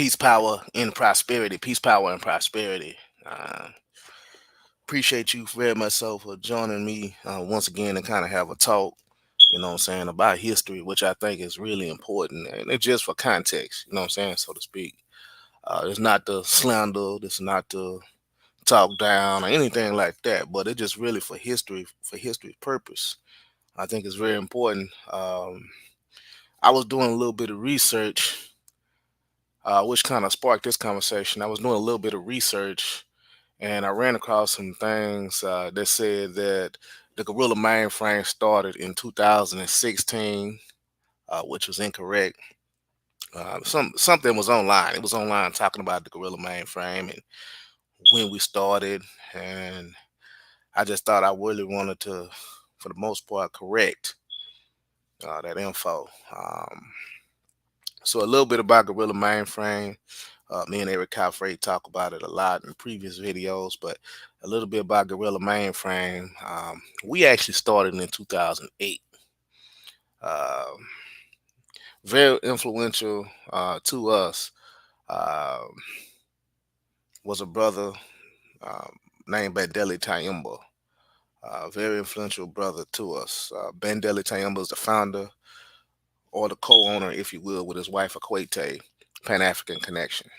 Peace, power, and prosperity. Peace, power, and prosperity. Uh, Appreciate you very much so for joining me once again and kind of have a talk, about history, which I think is really important. And it's just for context, so to speak. It's not the slander, it's not the talk down or anything like that, but it's just really for history's purpose. I think it's very important. I was doing a little bit of research, which kind of sparked this conversation. I was doing a little bit of research and I ran across some things that said that the Guerrilla Mainframe started in 2016, which was incorrect. Something was online. It was online talking about the Guerrilla Mainframe and when we started, and I just thought I really wanted to, for the most part, correct that info. So a little bit about Guerrilla Mainframe. Me and Eric Calfrey talk about it a lot in previous videos, but a little bit about Guerrilla Mainframe. We actually started in 2008. Uh, Very influential to us um was a brother named Bandeli Tayumba. Very influential brother to us. Bandeli Tayumba is the founder or the co-owner, if you will, with his wife Akwete, Pan African Connection.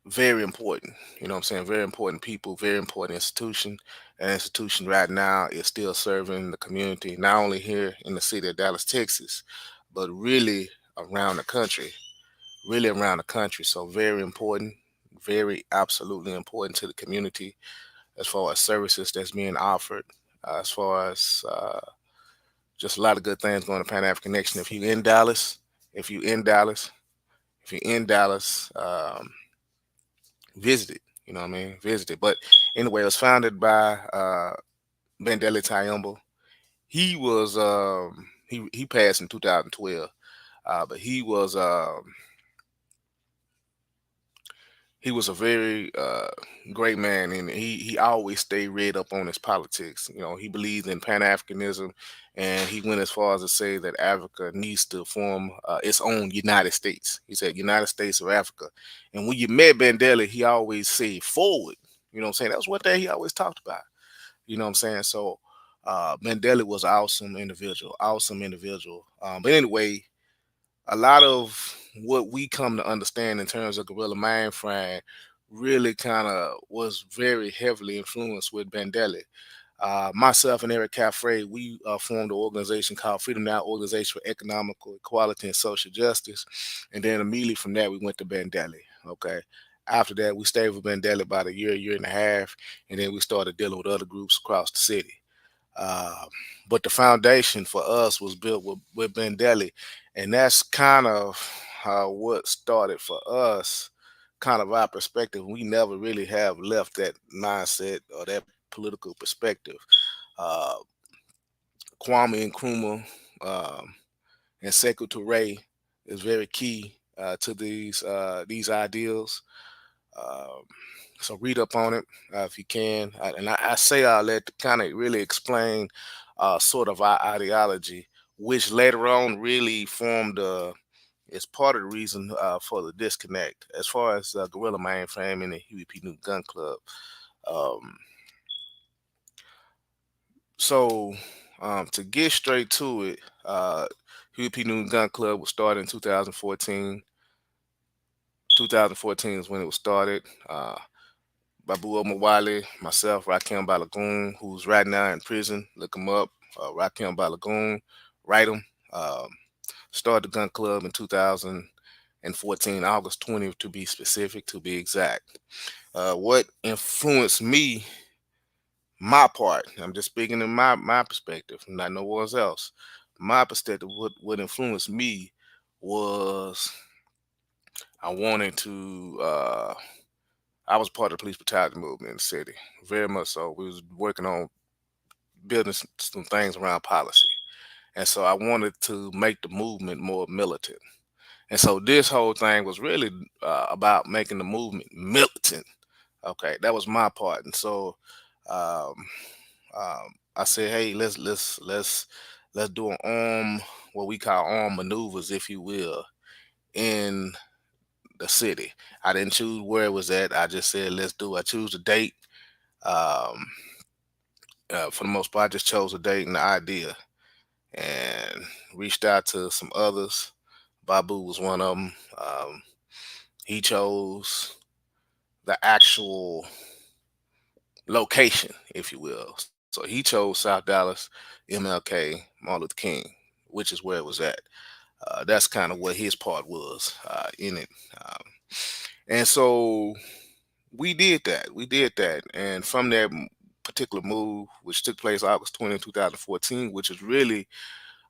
Very important. You know what I'm saying? Very important people, very important institution. An institution right now is still serving the community, not only here in the city of Dallas, Texas, but really around the country. Really around the country. So very important, very absolutely important to the community as far as services that's being offered, as far as just a lot of good things going to Pan African Connection. If you're in Dallas, if you're in Dallas, if you're in Dallas, visit it. You know what I mean? Visit it. But anyway, it was founded by Bandeli Tayumba. He passed in 2012, but he was a very great man, and he always stayed read up on his politics. You know, he believed in Pan Africanism, and he went as far as to say that Africa needs to form its own United States. He said United States of Africa. And when you met Bandela, he always said forward. You know what I'm saying? That was one thing he always talked about. You know what I'm saying? So Mandela was an awesome individual, awesome individual. But anyway, a lot of what we come to understand in terms of Guerrilla Mainframe really kind of was very heavily influenced with Bandeli. Myself and Eric Caffrey, we formed an organization called Freedom Now Organization for Economical Equality and Social Justice. And then immediately from that, we went to Bandeli. Okay. After that, we stayed with Bandeli about a year and a half. And then we started dealing with other groups across the city. Uh, but the foundation for us was built with Bandeli. And that's kind of what started for us, kind of our perspective. We never really have left that mindset or that political perspective. Uh, Kwame Nkrumah and Sekou Touré is very key to these ideals. Um, so read up on it if you can. And I say all that to kind of really explain sort of our ideology, which later on really formed is part of the reason for the disconnect as far as Guerrilla Mainframe and the Huey P. Newton Gun Club. Um, so to get straight to it, Huey P. Newton Gun Club was started in 2014. 2014 is when it was started. Babu Omawale, myself, Rakim Balogun, who's right now in prison. Look him up. Rakim Balogun, write him. Um, Started the gun club in 2014, August 20th to be specific, to be exact. What influenced me, my part, I'm just speaking in my perspective, not no one's else. My perspective, what influenced me was I wanted to I was part of the police brutality movement in the city, very much so. We was working on building some things around policy, and so I wanted to make the movement more militant. And so this whole thing was really about making the movement militant. Okay, that was my part. And so um, I said, hey, let's do an arm, what we call arm maneuvers, if you will, in the city. I didn't choose where it was at. I just said, let's do it. I choose a date. Um, for the most part, I just chose a date and the idea and reached out to some others. Babu was one of them. He chose the actual location, if you will. So he chose South Dallas, MLK, Martin Luther King, which is where it was at. That's kind of what his part was in it. And so we did that. We did that. And from that particular move, which took place August 20, 2014, which is really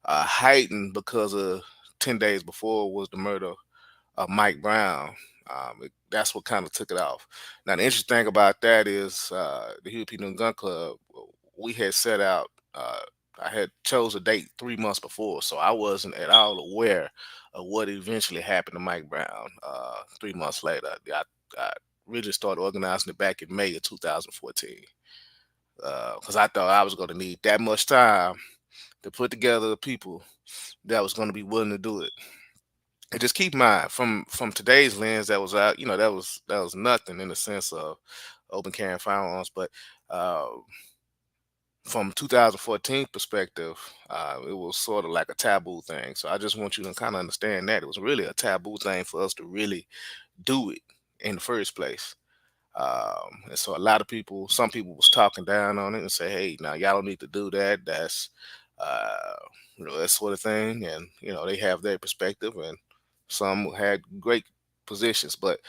heightened because of 10 days before was the murder Mike Brown. That's what kind of took it off. Now, the interesting thing about that is the Huey Gun Club, we had set out, I had chose a date 3 months before, so I wasn't at all aware of what eventually happened to Mike Brown 3 months later. I really started organizing it back in May of 2014 because I thought I was going to need that much time to put together the people that was going to be willing to do it. And just keep in mind, from today's lens, that was out. That was nothing in the sense of open carrying firearms. But uh, from 2014 perspective, it was sort of like a taboo thing. So I just want you to kind of understand that it was really a taboo thing for us to really do it in the first place. And so a lot of people, some people was talking down on it and say, "Hey, now y'all don't need to do that. That's uh, that sort of thing." And they have their perspective, and some had great positions. But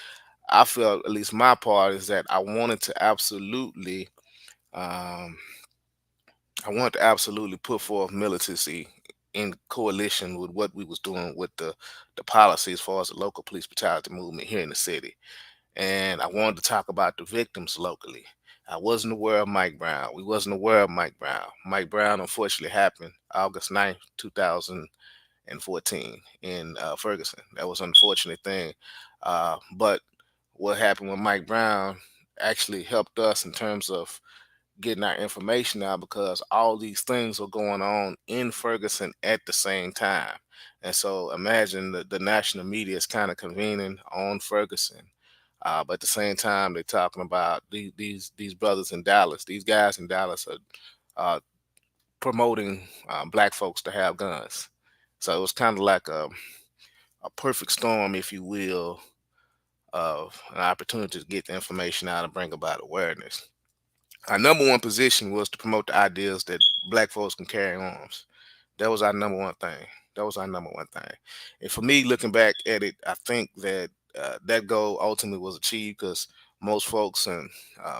I felt, at least my part, is that um, I wanted to absolutely put forth militancy in coalition with what we was doing with the policy as far as the local police brutality movement here in the city. And I wanted to talk about the victims locally. I wasn't aware of Mike Brown. We wasn't aware of Mike Brown. Mike Brown unfortunately happened August 9th, 2014 in Ferguson. That was an unfortunate thing. But what happened with Mike Brown actually helped us in terms of getting our information out because all these things were going on in Ferguson at the same time. And so imagine the national media is kind of convening on Ferguson. But at the same time, they're talking about these brothers in Dallas. These guys in Dallas are promoting black folks to have guns. So it was kind of like a perfect storm, if you will, of an opportunity to get the information out and bring about awareness. Our number one position was to promote the ideas that black folks can carry arms. That was our number one thing. That was our number one thing. And for me, looking back at it, I think that that goal ultimately was achieved because most folks in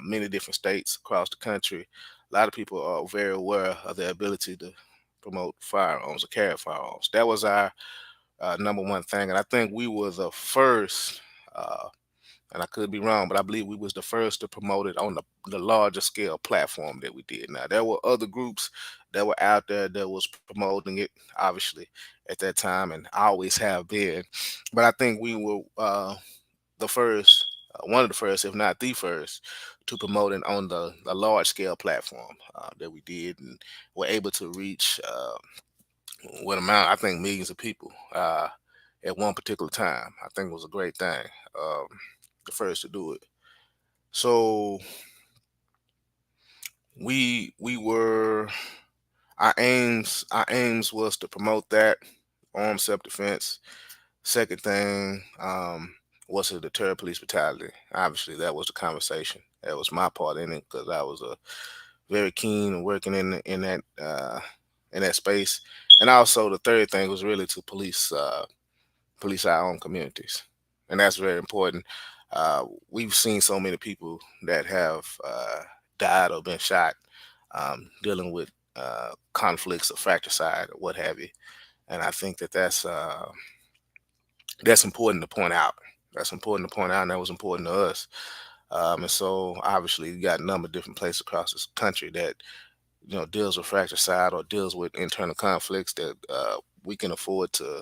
many different states across the country, a lot of people are very aware of their ability to promote firearms or carry firearms. That was our number one thing, and I think we were the first. And I could be wrong, but I believe we was the first to promote it on the larger scale platform that we did. Now there were other groups that were out there that was promoting it, obviously, at that time, and always have been. But I think we were the first, one of the first, if not the first, to promote it on the large scale platform that we did, and were able to reach what amount, I think, millions of people at one particular time. I think it was a great thing. Um, the first to do it. So we were our aims was to promote that armed self defense. Second thing was to deter police brutality. Obviously, that was the conversation. That was my part in it because I was very keen and working in that space. And also, the third thing was really to police our own communities, and that's very important. We've seen so many people that have died or been shot dealing with conflicts or fratricide or what have you, and I think that that's important to point out. That's important to point out, and that was important to us. And so, obviously, you got a number of different places across this country that deals with fratricide or deals with internal conflicts that we can afford to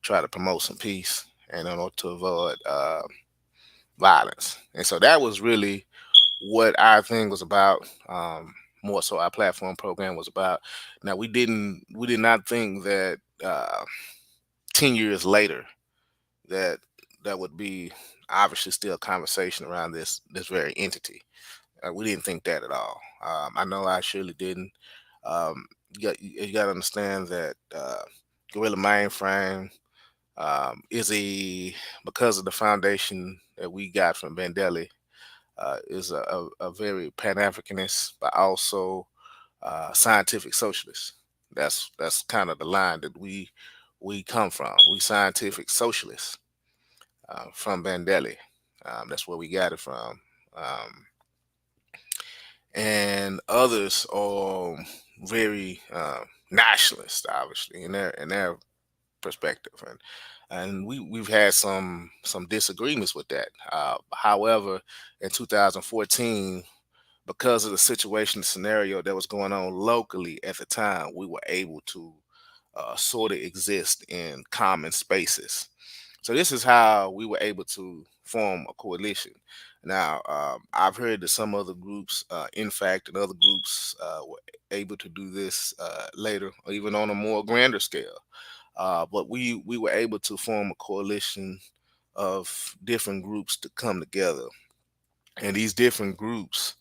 try to promote some peace and in order to avoid violence. And so that was really what our thing was about. More so, our platform program was about. Now we did not think that 10 years later, that that would be obviously still a conversation around this very entity. We didn't think that at all. I know I surely didn't. You got to understand that Guerrilla Mainframe is a because of the foundation that we got from Bandeli, is a very Pan Africanist, but also scientific socialist. That's kind of the line that we come from. We scientific socialists from Bandeli. That's where we got it from. Um, and others are very nationalist, obviously, in their perspective, and we've had some disagreements with that. However, in 2014, because of the situation, the scenario that was going on locally at the time, we were able to sort of exist in common spaces. So this is how we were able to form a coalition. Now, I've heard that some other groups, in fact, and other groups were able to do this later, or even on a more grander scale. But we were able to form a coalition of different groups to come together, and these different groups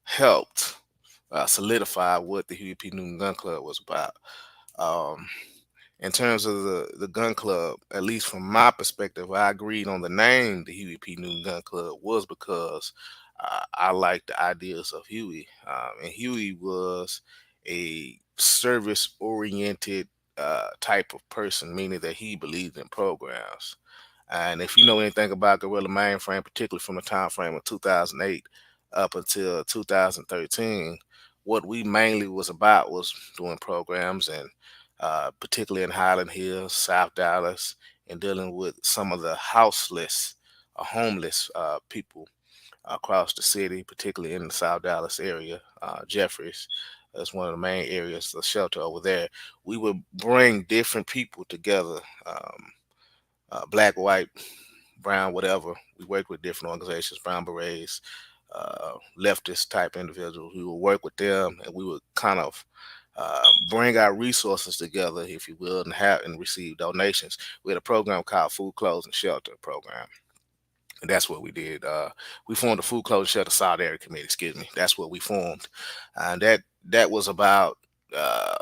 helped solidify what the Huey P. Newton Gun Club was about. Um, in terms of the gun club, at least from my perspective, I agreed on the name, the Huey P. Newton Gun Club, was because I liked the ideas of Huey, and Huey was a service oriented type of person, meaning that he believed in programs. And if you know anything about Guerrilla Mainframe, particularly from the time frame of 2008 up until 2013, what we mainly was about was doing programs, and particularly in Highland Hills, South Dallas, and dealing with some of the houseless, homeless people across the city, particularly in the South Dallas area. Jeffries is one of the main areas, the shelter over there. We would bring different people together, black, white, brown, whatever. We work with different organizations, Brown Berets, leftist type individuals. We would work with them, and we would kind of bring our resources together, if you will, and have and receive donations. We had a program called Food, Clothes, and Shelter program. And that's what we did. We formed the Food, Clothes, and Shelter Solidarity Committee. Excuse me. That's what we formed, and that was about uh,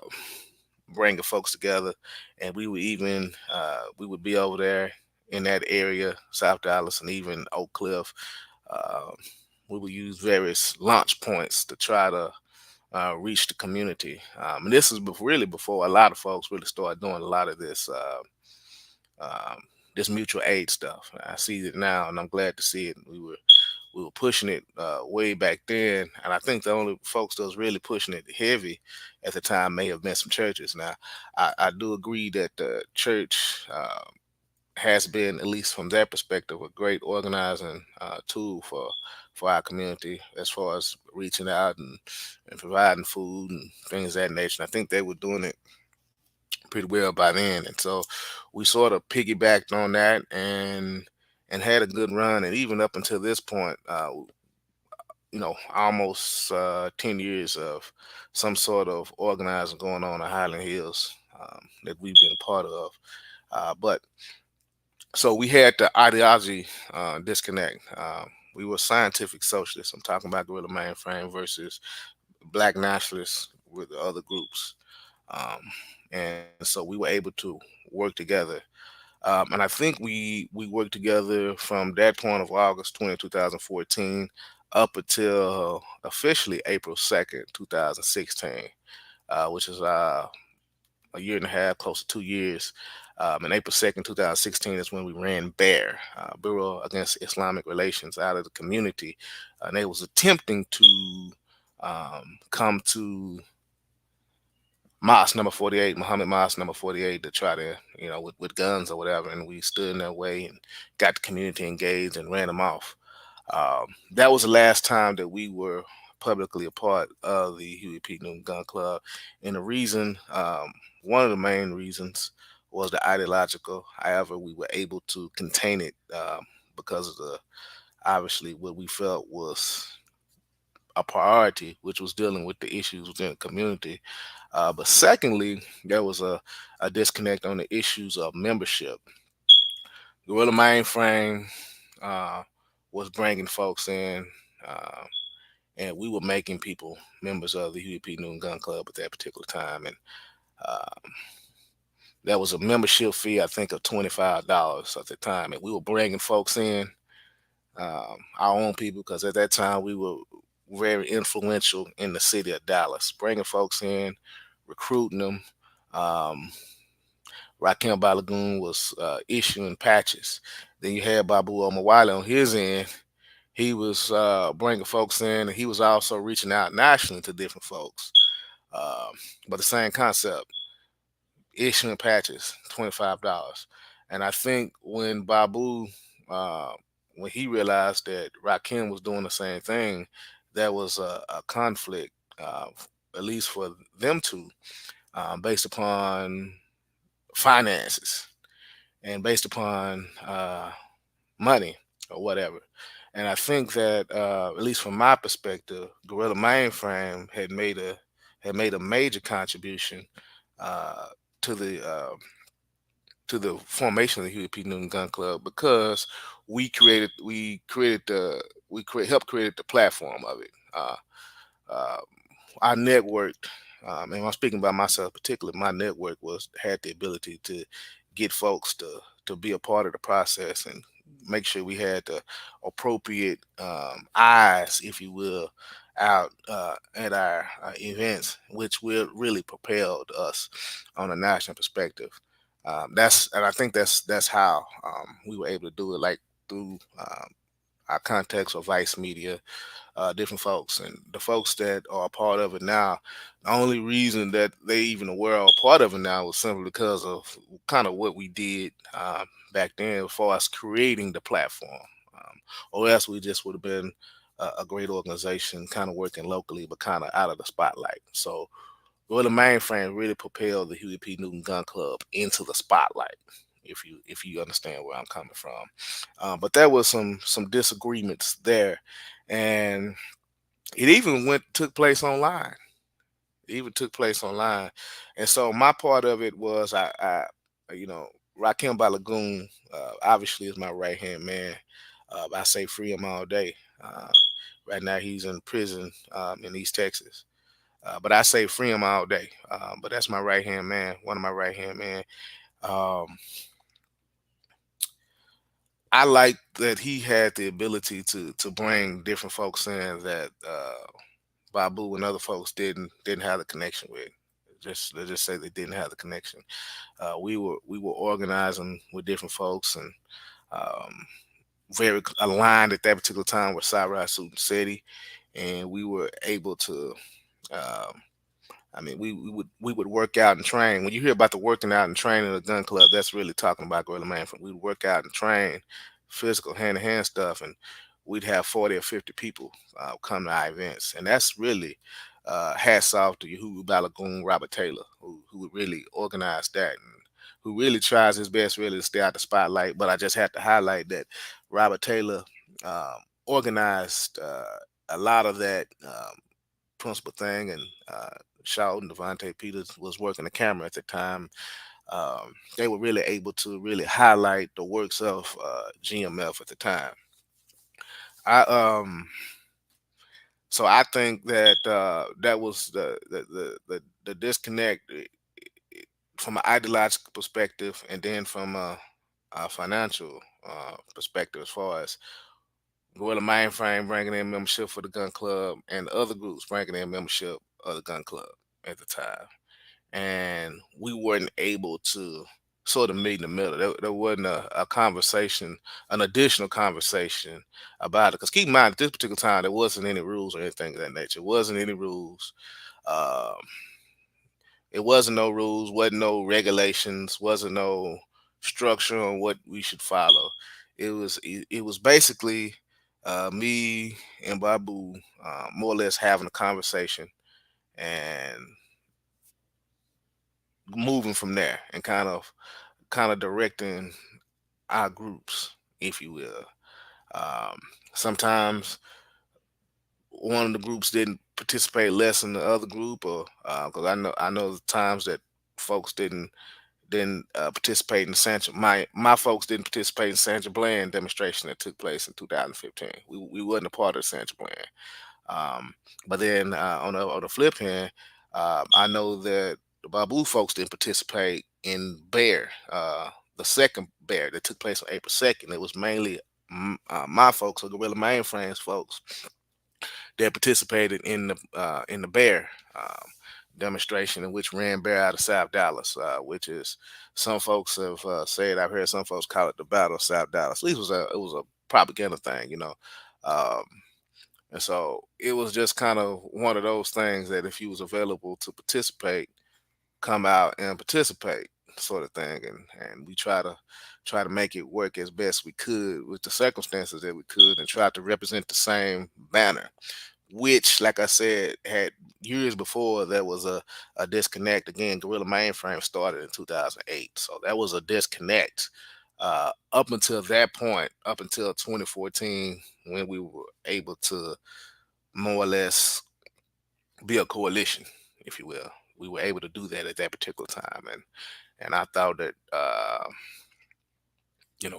bringing folks together. And we would be over there in that area, South Dallas, and even Oak Cliff. Uh, we would use various launch points to try to reach the community. And this is really before a lot of folks really started doing a lot of um, this mutual aid stuff. I see it now, and I'm glad to see it. We were pushing it way back then, and I think the only folks that was really pushing it heavy at the time may have been some churches. Now, I do agree that the church has been, at least from their perspective, a great organizing tool for our community as far as reaching out and providing food and things of that nature. And I think they were doing it pretty well by then, and so we sort of piggybacked on that and had a good run. And even up until this point, almost 10 years of some sort of organizing going on in Highland Hills that we've been a part of. But so we had the ideology disconnect. We were scientific socialists. I'm talking about Guerrilla Mainframe versus black nationalists with the other groups. Um, and so we were able to work together. And I think we worked together from that point of August 2014 up until officially April 2nd, 2016, which is a year and a half, close to 2 years. And April 2nd, 2016 is when we ran BEAR, Bureau Against Islamic Relations, out of the community. And they was attempting to come to Mosque number 48, Muhammad Mosque number 48, to try to, with guns or whatever. And we stood in their way and got the community engaged and ran them off. That was the last time that we were publicly a part of the Huey P. Newton Gun Club. And the reason, one of the main reasons, was the ideological. However, we were able to contain it because of obviously what we felt was a priority, which was dealing with the issues within the community. But secondly, there was a disconnect on the issues of membership. Guerrilla Mainframe uh, was bringing folks in, uh, and we were making people members of the Huey P. Newton Gun Club at that particular time. And uh, there was a membership fee, I think, of $25 at the time, and we were bringing folks in, our own people, because at that time we were very influential in the city of Dallas, bringing folks in, recruiting them. Um, Rakim Balogun was issuing patches. Then you had Babu Omawale on his end. He was bringing folks in, and he was also reaching out nationally to different folks. Um, but the same concept, issuing patches, $25. And I think when Babu, uh, when he realized that Rakim was doing the same thing, there was a conflict, at least for them two, based upon finances and based upon money or whatever. And I think that, at least from my perspective, Guerrilla Mainframe had made a major contribution uh, to the formation of the Huey P. Newton Gun Club, because we helped create the platform of it. Uh, I networked, and I'm speaking about myself particularly. My network was had the ability to get folks to be a part of the process and make sure we had the appropriate eyes, if you will, out at our events, which will really propelled us on a national perspective. And I think that's how we were able to do it, like through our contacts of Vice Media, different folks, and the folks that are a part of it now. The only reason that they even were a part of it now was simply because of kind of what we did back then as far as creating the platform. Or else we just would have been a great organization, kind of working locally, but kind of out of the spotlight. So, well, the mainframe really propelled the Huey P. Newton Gun Club into the spotlight. If you understand where I'm coming from, but there was some disagreements there, and it even went took place online. It even took place online, and so my part of it was you know, Rakim Balagoon obviously is my right hand man. I say free him all day. Right now he's in prison in East Texas, but I say free him all day. But that's my right hand man, one of my right hand man. Um, I like that he had the ability to bring different folks in that Babu and other folks didn't have the connection with. Just let's just say they didn't have the connection. We were organizing with different folks, and um, very aligned at that particular time with Cyra Suit City, and we were able to. Um, I mean, we would work out and train. When you hear about the working out and training in a gun club, that's really talking about Guerrilla Mainframe. We'd work out and train, physical hand to hand stuff, and we'd have 40 or 50 people come to our events, and that's really hats off to Yafeuh Balogun, Robert Taylor, who would really organize that, and who really tries his best really to stay out the spotlight. But I just have to highlight that Robert Taylor um, organized a lot of that. Principal thing, and Sheldon Devontae Peters was working the camera at the time. They were really able to really highlight the works of GMF at the time. I So I think that that was the disconnect, from an ideological perspective, and then from a financial perspective, as far as Gorilla Mainframe bringing in membership for the gun club and other groups bringing in membership of the gun club at the time. And we weren't able to sort of meet in the middle. There wasn't a conversation, an additional conversation about it. Because keep in mind, at this particular time, there wasn't any rules or anything of that nature. It wasn't any rules. Um, it wasn't no rules, wasn't no regulations, wasn't no structure on what we should follow. It was basically me and Babu more or less having a conversation and moving from there, and kind of directing our groups, if you will. Um, Sometimes one of the groups didn't participate less than the other group, or because I know the times that folks didn't participate in the Sancho. My folks didn't participate in Sancho Bland demonstration that took place in 2015. We wasn't a part of the Sancho Bland. Um, but then on the flip hand, I know that the Babu folks didn't participate in Bear, the second Bear that took place on April 2nd. It was mainly my folks, or Guerrilla Mainframes folks, that participated in the Bear demonstration, in which ran Bear out of South Dallas, which is some folks have said. I've heard some folks call it the Battle of South Dallas. At least it was a propaganda thing, you know. Um, and so it was just kind of one of those things that if you was available to participate, come out and participate, sort of thing. And we try to make it work as best we could with the circumstances that we could, and try to represent the same banner, which, like I said, had years before there was a disconnect. Again, Guerrilla Mainframe started in 2008, so that was a disconnect up until that point, up until 2014, when we were able to more or less be a coalition, if you will. We were able to do that at that particular time, and I thought that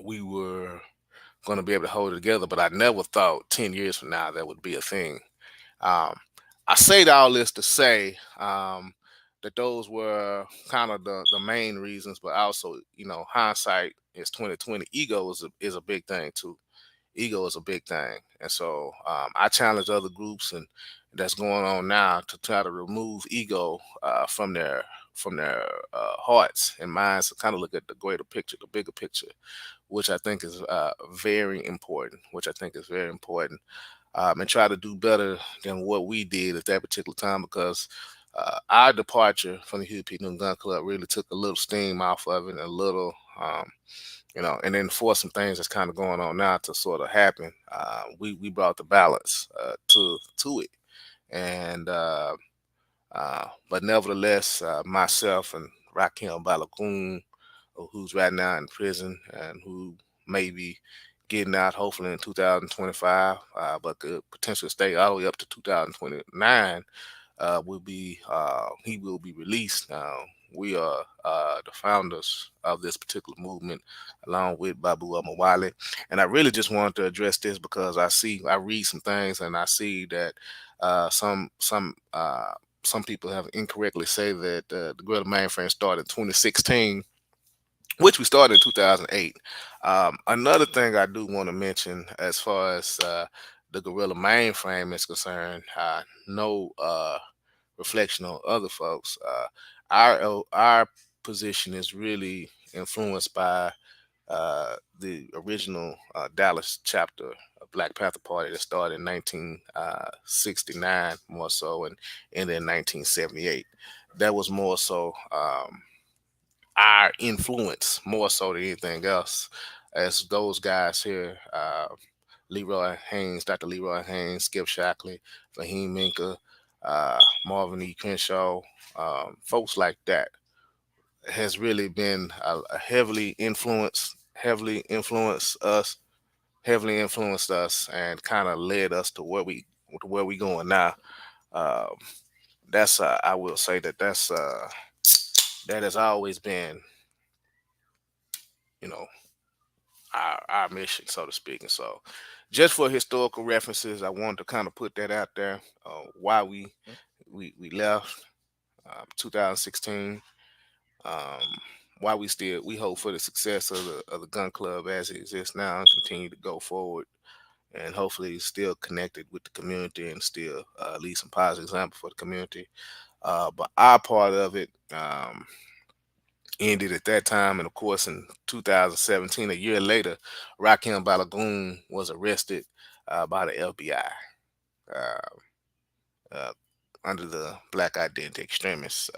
we were going to be able to hold it together. But I never thought 10 years from now that would be a thing. Um, I say all this to say that those were kind of the main reasons, but also, hindsight is 2020. Ego is a big thing too. Ego is a big thing, and so I challenge other groups and that's going on now to try to remove ego from their hearts and minds, to kind of look at the greater picture, the bigger picture, which I think is very important. Which I think is very important, and try to do better than what we did at that particular time, because our departure from the Huey Gun Club really took a little steam off of it, and a little, and then for some things that's kind of going on now to sort of happen, we brought the balance to it, and but nevertheless, myself and Rakim Balogun, who's right now in prison and who may be getting out hopefully in 2025, but could potentially stay all the way up to 2029. He will be released. We are the founders of this particular movement, along with Babu Amawale. And I really just wanted to address this because I read some things, and I see that some people have incorrectly say that the Guerrilla Mainframe started in 2016, which we started in 2008. Another thing I do want to mention, as far as the Guerrilla Mainframe is concerned, no reflection on other folks. Our position is really influenced by the original Dallas chapter of Black Panther Party that started in 1969, more so, and ended in 1978. That was more so our influence, more so than anything else, as those guys here, Leroy Haynes, Dr. Leroy Haynes, Skip Shackley, Fahim Minka, Marvin E. Crenshaw, folks like that, has really been heavily influenced us, and kind of led us to where we going now. Um, that's I will say that has always been, you know, our mission, so to speak. And so, just for historical references, I wanted to kind of put that out there. Why we left 2016. Um, why we hope for the success of the gun club as it exists now, and continue to go forward, and hopefully still connected with the community, and still leave some positive example for the community. But our part of it ended at that time, and of course, in 2017, a year later, Rakim Balogun was arrested by the FBI, uh, uh, under the Black Identity Extremist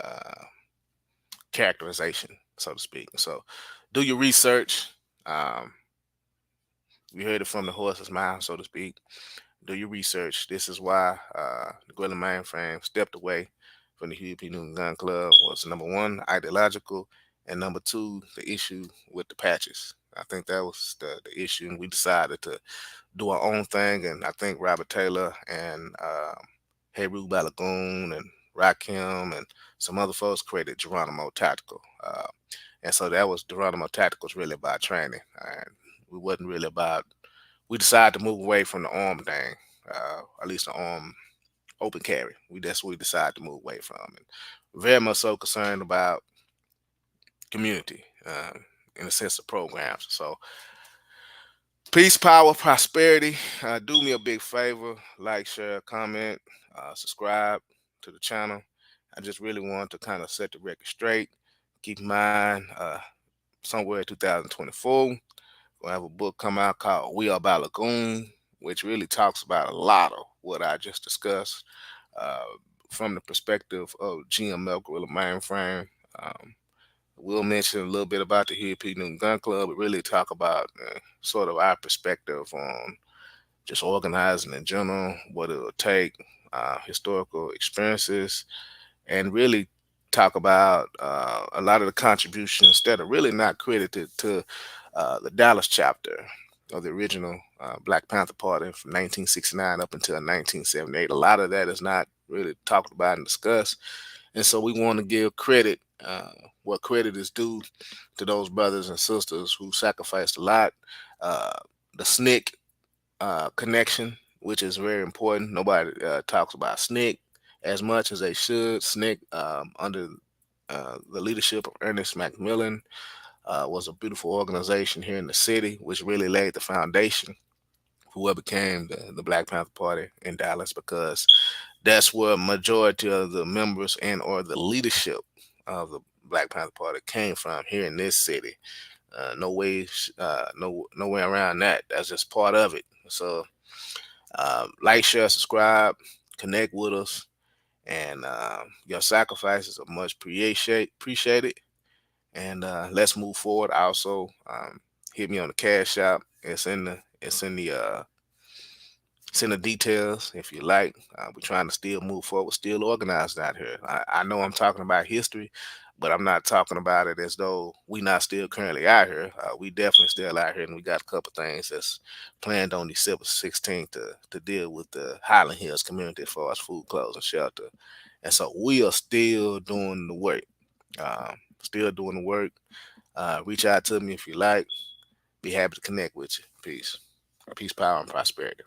characterization, so to speak. So, do your research. Um, we heard it from the horse's mouth, so to speak. Do your research. This is why the Guerrilla Mainframe stepped away from the Huey P. Newton Gun Club. Was number one, ideological, and number two, the issue with the patches. I think that was the issue, and we decided to do our own thing. And I think Robert Taylor and Heru Balagoon and Rakim and some other folks created Geronimo Tactical. And so that was Geronimo Tacticals really about training. And we wasn't really about. We decided to move away from the arm thing, at least the arm open carry. That's what we decided to move away from, and very much so concerned about community in the sense of programs. So peace, power, prosperity. Do me a big favor: like, share, comment, subscribe to the channel. I just really want to kind of set the record straight. Keep in mind, somewhere in 2024, we'll have a book come out called Yafeuh Balogun, which really talks about a lot of what I just discussed uh, from the perspective of GML Guerrilla Mainframe. We'll mention a little bit about the Huey Gun Club, but really talk about sort of our perspective on just organizing in general, what it will take, historical experiences, and really talk about a lot of the contributions that are really not credited to the Dallas chapter of the original Black Panther Party from 1969 up until 1978. A lot of that is not really talked about and discussed. And so we want to give credit what credit is due to those brothers and sisters who sacrificed a lot. Uh, the SNCC connection, which is very important. Nobody talks about SNCC as much as they should. SNCC, under the leadership of Ernest Macmillan, was a beautiful organization here in the city, which really laid the foundation for what became the Black Panther Party in Dallas, because that's where majority of the members and or the leadership of the Black Panther Party came from, here in this city. No way, no way around that. That's just part of it. So, like, share, subscribe, connect with us, and your sacrifices are much appreciated. And let's move forward. Also, hit me on the Cash App. It's in the details if you like. We're trying to still move forward, still organized out here. I know I'm talking about history, but I'm not talking about it as though we not still currently out here. We definitely still out here, and we got a couple things that's planned on December 16th to deal with the Highland Hills community as far as food, clothes, and shelter. And so we are still doing the work. Still doing the work. Reach out to me if you like. Be happy to connect with you. Peace. Peace, power, and prosperity.